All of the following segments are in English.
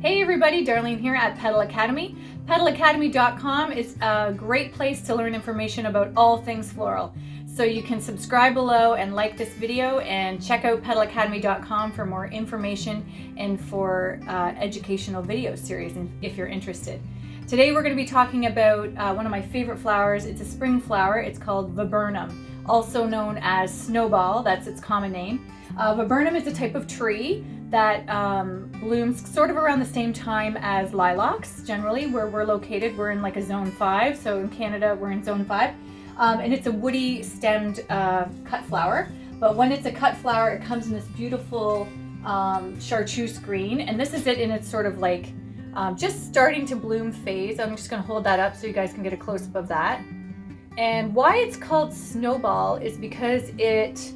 Hey everybody, Darlene here at Petal Academy. PetalAcademy.com is a great place to learn information about all things floral. So you can subscribe below and like this video and check out PetalAcademy.com for more information and for educational video series if you're interested. Today we're going to be talking about one of my favorite flowers. It's a spring flower. It's called Vibirnum, also known as snowball. That's its common name. Vibirnum is a type of tree that blooms sort of around the same time as lilacs. Generally, where we're located, we're in like a zone 5. So in Canada, we're in zone 5. And it's a woody stemmed cut flower. But when it's a cut flower, it comes in this beautiful chartreuse green. And this is it in its sort of like just starting to bloom phase. I'm just going to hold that up so you guys can get a close-up of that. And why it's called snowball is because it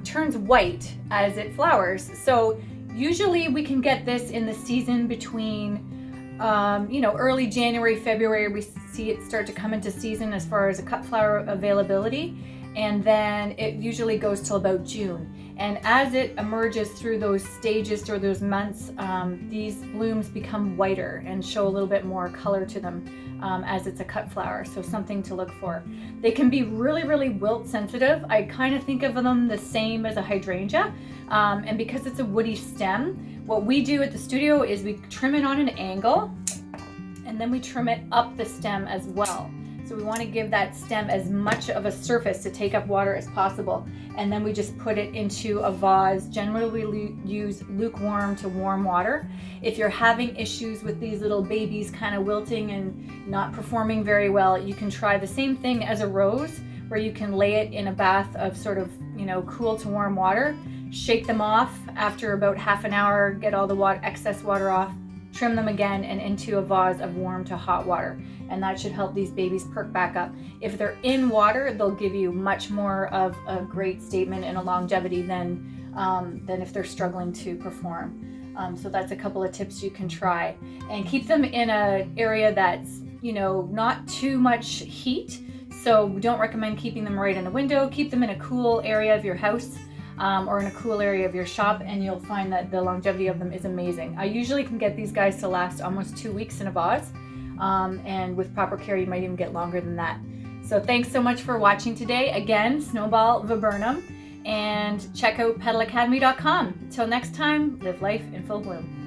turns white as it flowers. So usually we can get this in the season between early January, February. We see it start to come into season as far as a cut flower availability, and then it usually goes till about June. And as it emerges through those stages or those months, these blooms become whiter and show a little bit more color to them as it's a cut flower. So something to look for. They can be really, really wilt sensitive. I kind of think of them the same as a hydrangea. And because it's a woody stem, what we do at the studio is we trim it on an angle, and then we trim it up the stem as well. So we want to give that stem as much of a surface to take up water as possible. And then we just put it into a vase. Generally we use lukewarm to warm water. If you're having issues with these little babies kind of wilting and not performing very well, you can try the same thing as a rose, where you can lay it in a bath of sort of, cool to warm water, shake them off after about half an hour, get all the excess water off, trim them again, and into a vase of warm to hot water. And that should help these babies perk back up. If they're in water, they'll give you much more of a great statement and a longevity than if they're struggling to perform. So that's a couple of tips you can try. And keep them in an area that's, not too much heat. So we don't recommend keeping them right in the window. Keep them in a cool area of your house. Or in a cool area of your shop, and you'll find that the longevity of them is amazing. I usually can get these guys to last almost 2 weeks in a vase, and with proper care you might even get longer than that. So thanks so much for watching today. Again, Snowball Vibirnum, and check out PetalAcademy.com. Until next time, live life in full bloom.